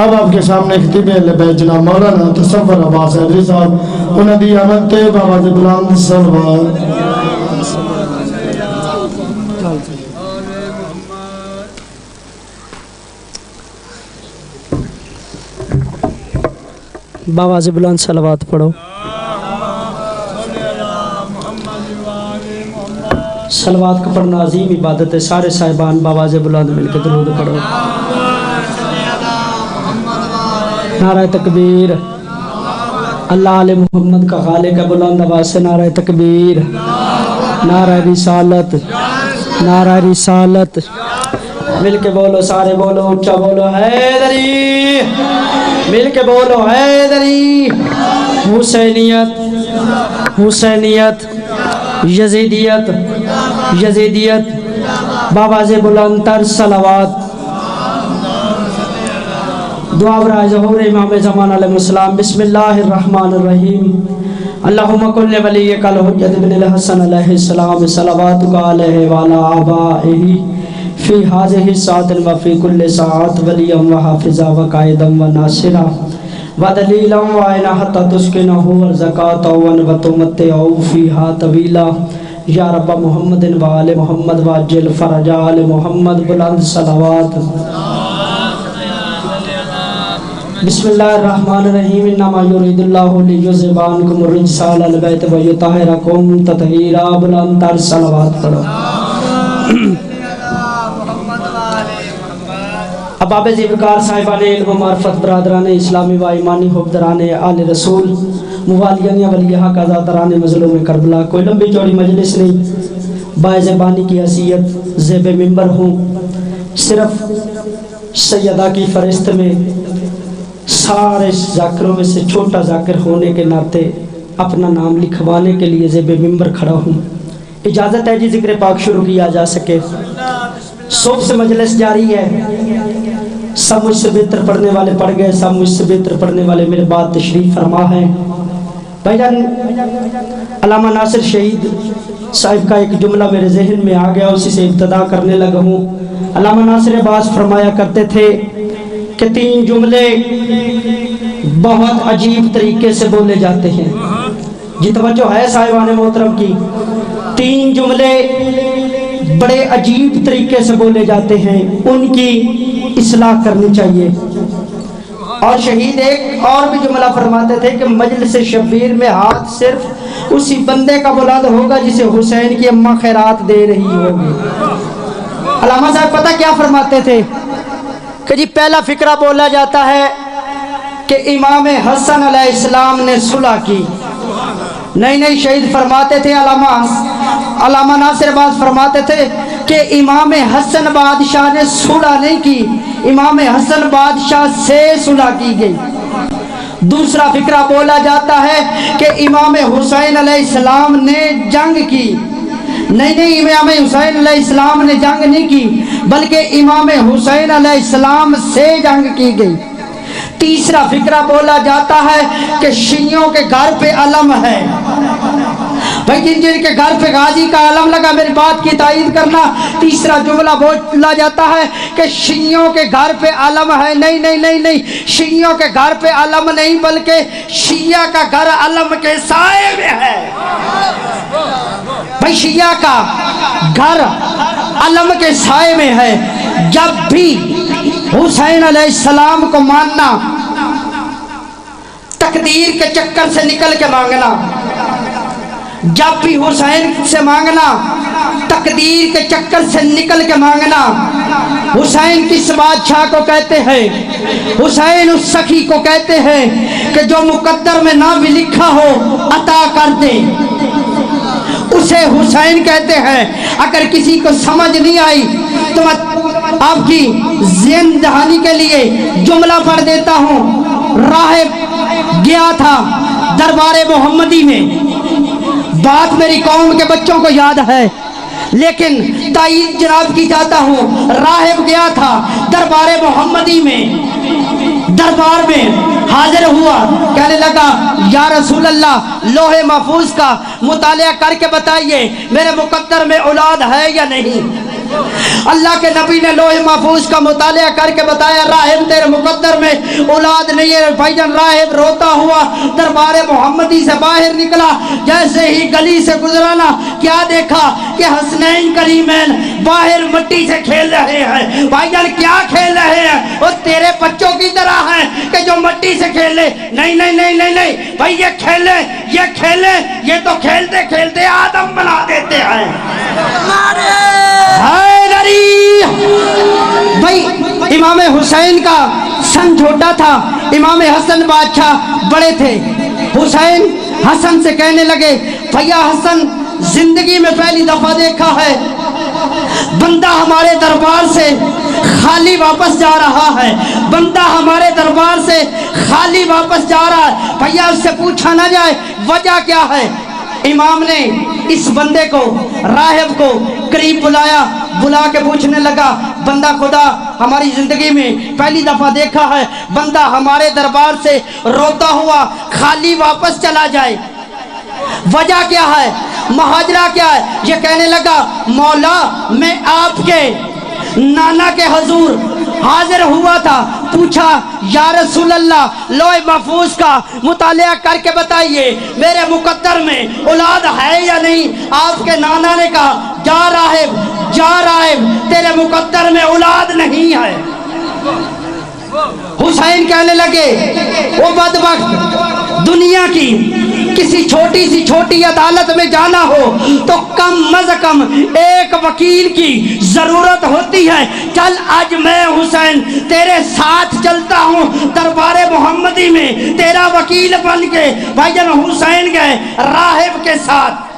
اب آپ کے سامنے خطیب اہل بیت جناب مولانا تصور عباس حیدری صاحب انہاں دی آمد تے بابا سے بلند صلوات. بابا سے بلند صلوات پڑھو. صلوات کا پڑھنا عظیم عبادت ہے. سارے صاحبان بابا سے بلند مل کے درود پڑھو. نعرہ تکبیر. اللہ علیہ محمد کا خالق ہے. بلند آواز سے نعرہ تکبیر. نعرہ رسالت. نعرہ رسالت. مل کے بولو, سارے بولو, اونچا بولو, حیدری. مل کے بولو, حیدری. حسینیت, حسینیت, یزیدیت, یزیدیت. بابا سے بلند تر صلوات. دعا برائے ظہور امام زمان علیہ السلام. بسم اللہ الرحمن الرحیم. اللہم کل ولیک الحجۃ بن الحسن علیہ السلام صلواتک علیہ وعلی آبائہ فی ہذہ الساعۃ وفی کل ساعۃ ولیا وحافظا وقائدا وناصرا ودلیلا وعینا حتی تسکنہ ورزقاتا وتمتعہ فیہا طویلا. یا رب محمد وآل محمد واجل فرج آل محمد. بلند صلوات. بسم اللہ الرحمن الرحیم. انما یرید اللہ لیذھب عنکم الرجس اہل البیت ویطہرکم تطہیرا. بلند تر صلوات پڑھو. اباب ذیبکار صاحبان علم و معرفت برادران اسلامی و ایمانی حبدران آل رسول موالیان ولیہا قضاتران مظلوم کربلا. کوئی لمبی چوڑی مجلس نہیں, باعث بانی کی حیثیت زیب ممبر ہوں. صرف سیدہ کی فرست میں سارے ذاکروں میں سے چھوٹا ذاکر ہونے کے ناطے اپنا نام لکھوانے کے لیے زیب ممبر کھڑا ہوں. اجازت ہے جی ذکر پاک شروع کیا جا سکے. صبح سے مجلس جاری ہے. سب مجھ سے بہتر پڑھنے والے پڑھ گئے, سب مجھ سے بہتر پڑھنے والے میرے بعد تشریف فرما ہے. بھائی جان, علامہ ناصر شہید صاحب کا ایک جملہ میرے ذہن میں آ گیا, اسی سے ابتدا کرنے لگا ہوں. علامہ ناصر عباس فرمایا کرتے تھے کہ 3 جملے بہت عجیب طریقے سے بولے جاتے ہیں. جی توجہ ہے صاحبان محترم کی. 3 جملے بڑے عجیب طریقے سے بولے جاتے ہیں, ان کی اصلاح کرنی چاہیے. اور شہید ایک اور بھی جملہ فرماتے تھے کہ مجلس شبیر میں ہاتھ صرف اسی بندے کا بلند ہوگا جسے حسین کی اماں خیرات دے رہی ہوگی. علامہ صاحب پتہ کیا فرماتے تھے کہ جی پہلا فقرہ بولا جاتا ہے کہ امام حسن علیہ السلام نے صلح کی. نہیں شہید فرماتے تھے, علامہ ناصر عباس فرماتے تھے کہ امام حسن بادشاہ نے صلح نہیں کی, امام حسن بادشاہ سے صلح کی گئی. دوسرا فقرہ بولا جاتا ہے کہ امام حسین علیہ السلام نے جنگ کی. نہیں امام حسین علیہ السلام نے جنگ نہیں کی, بلکہ امام حسین علیہ السلام سے جنگ کی گئی. تیسرا فقرہ بولا جاتا ہے کہ شیعوں کے گھر پہ علم ہے. بھائی جن کے گھر پہ غازی کا علم لگا میری بات کی تائید کرنا. تیسرا جملہ بولا جاتا ہے کہ شیعوں کے گھر پہ علم ہے. نہیں شیعوں کے گھر پہ علم نہیں, بلکہ شیعہ کا گھر علم کے سائے میں ہے. بھائی شیعہ کا گھر علم کے سائے میں ہے. جب بھی حسین علیہ السلام کو ماننا تقدیر کے چکر سے نکل کے مانگنا, جب بھی حسین سے مانگنا تقدیر کے چکر سے نکل کے مانگنا. حسین کس بادشاہ کو کہتے ہیں؟ حسین اس سخی کو کہتے ہیں کہ جو مقدر میں نہ بھی لکھا ہو عطا کر دے, اسے حسین کہتے ہیں. اگر کسی کو سمجھ نہیں آئی تو میں آپ کی ذہن دہانی کے لیے جملہ پڑھ دیتا ہوں. راہب گیا تھا دربار محمدی میں, بات میری قوم کے بچوں کو یاد ہے لیکن تائید جناب کی جاتا ہوں. راہب گیا تھا دربار محمدی میں, دربار میں حاضر ہوا, کہنے لگا یا رسول اللہ لوح محفوظ کا مطالعہ کر کے بتائیے میرے مقدر میں اولاد ہے یا نہیں. اللہ کے نبی نے لوح محفوظ کا مطالعہ کر کے بتایا راہب تیرے مقدر میں اولاد نہیں ہے. بھائی جان راہب روتا ہوا دربار محمدی سے باہر نکلا. جیسے ہی گلی سے گزرانا کیا دیکھا کہ حسنین کریمین باہر مٹی سے کھیل رہے ہیں. بھائی جان کیا کھیل رہے ہیں؟ وہ تیرے بچوں کی طرح ہیں کہ جو مٹی سے کھیلے. نہیں نہیں نہیں نہیں نہیں بھائی یہ کھیلے یہ تو کھیلتے کھیلتے آدم بنا دیتے ہیں. بھائی امام حسین کا سن چھوٹا تھا, امام حسن بادشاہ بڑے تھے. حسین حسن سے کہنے لگے بھیا حسن زندگی میں پہلی دفعہ دیکھا ہے بندہ ہمارے دربار سے خالی واپس جا رہا ہے, بندہ ہمارے دربار سے خالی واپس جا رہا ہے. بھیا اس سے پوچھا نہ جائے وجہ کیا ہے. امام نے اس بندے کو راہب کو قریب بلا کے پوچھنے لگا بندہ خدا ہماری زندگی میں پہلی دفعہ دیکھا ہے بندہ ہمارے دربار سے روتا ہوا خالی واپس چلا جائے, وجہ کیا ہے, مہاجرہ کیا ہے. یہ کہنے لگا مولا میں آپ کے نانا کے حضور حاضر ہوا تھا, پوچھا یا رسول اللہ لوح محفوظ کا مطالعہ کر کے بتائیے میرے مقدر میں اولاد ہے یا نہیں. آپ کے نانا نے کہا جا راہب تیرے مقدر میں اولاد نہیں ہے. حسین کہنے لگے وہ بدبخت دنیا کی کسی چھوٹی عدالت میں جانا ہو تو کم از کم ایک وکیل کی ضرورت ہوتی ہے. چل آج میں حسین تیرے ساتھ چلتا ہوں دربار محمدی میں تیرا وکیل بن کے. بھائی جان حسین گئے راہب کے ساتھ,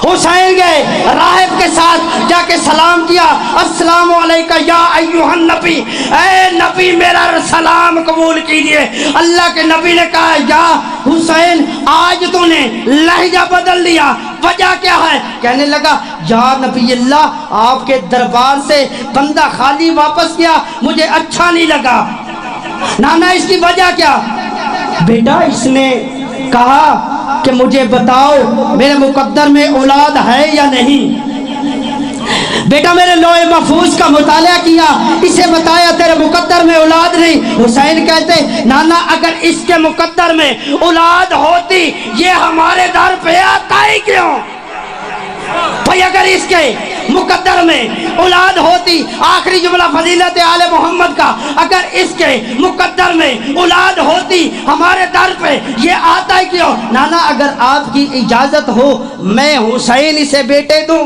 حسین گئے راہب کے ساتھ جا کے سلام کیا السلام علیکہ یا ایھا النبی, اے نبی میرا سلام قبول کیجئے. اللہ کے نبی نے کہا یا حسین آج تو نے لہجہ بدل دیا, وجہ کیا ہے؟ کہنے لگا یا نبی اللہ آپ کے دربار سے بندہ خالی واپس کیا مجھے اچھا نہیں لگا. نانا اس کی وجہ کیا؟ بیٹا اس نے کہا کہ مجھے بتاؤ میرے مقدر میں اولاد ہے یا نہیں. بیٹا میرے لوح محفوظ کا مطالعہ کیا, اسے بتایا تیرے مقدر میں اولاد نہیں. حسین کہتے نانا اگر اس کے مقدر میں اولاد ہوتی یہ ہمارے در پہ آتا ہی کیوں؟ بھئی اگر اس کے مقدر میں اولاد ہوتی, آخری جملہ فضیلت آل محمد کا, اگر اس کے مقدر میں اولاد ہوتی ہمارے در پہ یہ آتا ہی کیوں؟ نانا اگر آپ کی اجازت ہو میں حسین اسے بیٹے دوں.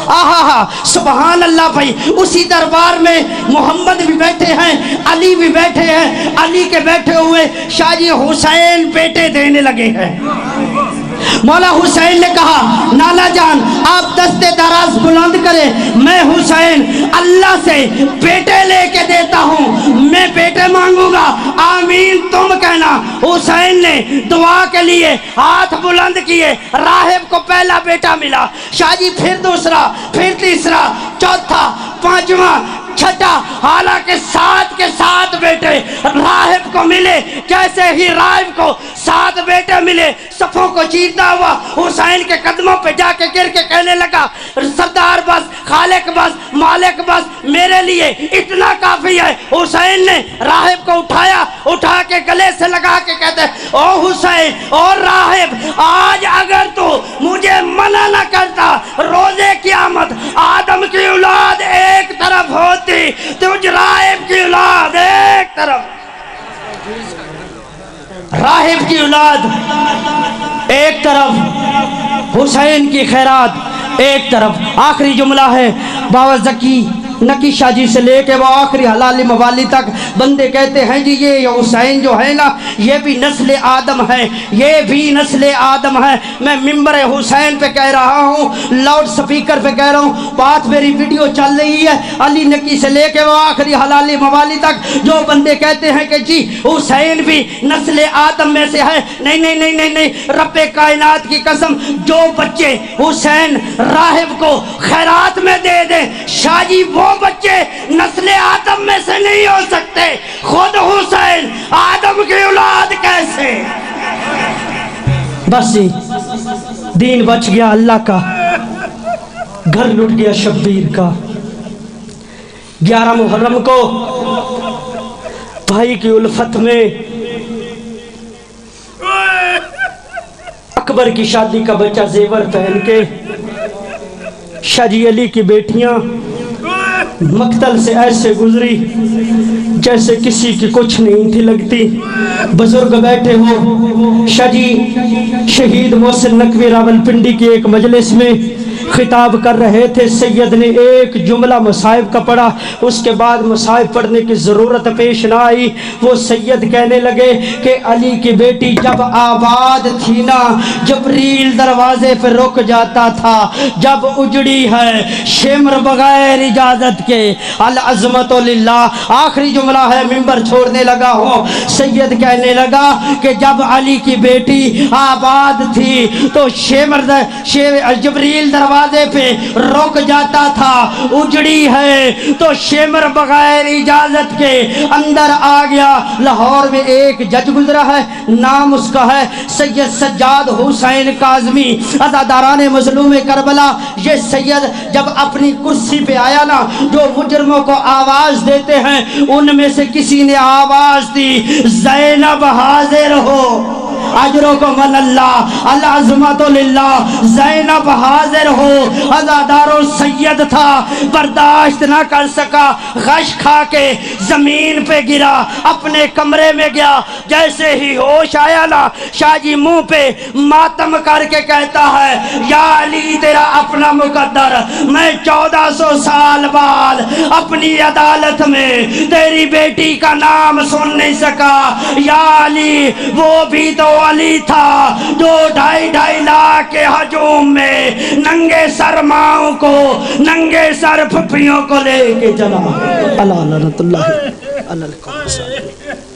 آہا سبحان اللہ. بھائی اسی دربار میں محمد بھی بیٹھے ہیں, علی بھی بیٹھے ہیں, علی کے بیٹھے ہوئے شاہ جی حسین بیٹے دینے لگے ہیں. مولا حسین نے کہا نانا جان آپ دستے دراز بلند کریں, میں حسین اللہ سے بیٹے لے کے دیتا ہوں, میں بیٹے مانگوں گا آمین تم کہنا. حسین نے دعا کے لیے ہاتھ بلند کیے, راہب کو پہلا بیٹا ملا. شاہ جی پھر دوسرا, پھر تیسرا, چوتھا, پانچواں, چھٹا, حالانکہ 7 کے 7 بیٹے راہب کو ملے. کیسے ہی راہب کو 7 بیٹے ملے صفوں کو چیرتا ہوا حسین کے قدموں پہ جا کے گر کے کہنے لگا سردار بس, خالق بس, مالک بس, میرے لیے اتنا کافی ہے. حسین نے راہب کو اٹھا کے گلے سے لگا کے کہتے او حسین اور راہب آج اگر تو مجھے منع نہ کرتا روزے قیامت آدم کی اولاد ایک طرف ہوتی, تجھ راہب کی اولاد ایک طرف, راہب کی اولاد ایک طرف, حسین کی خیرات ایک طرف. آخری جملہ ہے بابا ذکی نکی شاہ جی سے لے کے وہ آخری حلال موالی تک بندے کہتے ہیں جی یہ حسین جو ہے نا یہ بھی نسل آدم ہے, یہ بھی نسل آدم ہے. میں ممبر حسین پہ کہہ رہا ہوں, لاؤڈ سپیکر پہ کہہ رہا ہوں, بات میری ویڈیو چل رہی ہے. علی نکی سے لے کے وہ آخری حلال موالی تک جو بندے کہتے ہیں کہ جی حسین بھی نسل آدم میں سے ہے, نہیں نہیں نہیں نہیں نہیں, رب کائنات کی قسم جو بچے حسین راہب کو خیرات میں دے دیں شاہ جی وہ بچے نسل آدم میں سے نہیں ہو سکتے. خود حسین آدم کی اولاد کیسے؟ بس جی دین بچ گیا اللہ کا. گھر لٹ گیا شبیر کا 11 محرم کو بھائی کی الفت میں اکبر کی شادی کا بچہ زیور پہن کے شاہ جی علی کی بیٹیاں مقتل سے ایسے گزری جیسے کسی کی کچھ نہیں تھی لگتی. بزرگ بیٹھے ہو. شاہ جی شہید محسن نقوی راولپنڈی کی ایک مجلس میں خطاب کر رہے تھے. سید نے ایک جملہ مصائب کا پڑھا, اس کے بعد مصائب پڑھنے کی ضرورت پیش نہ آئی. وہ سید کہنے لگے کہ علی کی بیٹی جب آباد تھی نا, جبریل دروازے پہ رک جاتا تھا. جب اجڑی ہے شمر بغیر اجازت کے, العظمت للہ. آخری جملہ ہے, ممبر چھوڑنے لگا ہوں. سید کہنے لگا کہ جب علی کی بیٹی آباد تھی تو جبریل دروازے پہ رک جاتا تھا. اجڑی ہے تو شمر بغیر اجازت کے اندر آ گیا. لاہور میں ایک جج گزرا ہے, نام اس کا ہے سید سجاد حسین کاظمی, اداداران مظلوم کربلا. یہ سید جب اپنی کرسی پہ آیا نا, جو مجرموں کو آواز دیتے ہیں ان میں سے کسی نے آواز دی, زینب حاضر ہو. اجرکم اللہ, العظمت للہ. زینب حاضر ہو. عزادار سید تھا, برداشت نہ کر سکا, غش کھا کے زمین پہ گرا, اپنے کمرے میں گیا. جیسے ہی ہوش آیا نا, شاہ جی منہ پہ ماتم کر کے کہتا ہے, یا علی تیرا اپنا مقدر, میں 1400 سال بعد اپنی عدالت میں تیری بیٹی کا نام سن نہیں سکا. یا علی وہ بھی تو علی تھا جو 2.5 لاکھ کے ہجوم میں ننگے سر ماؤں کو, ننگے سر پھپھیوں کو لے کے چلا. اللہ لعنت اللہ علی القوم.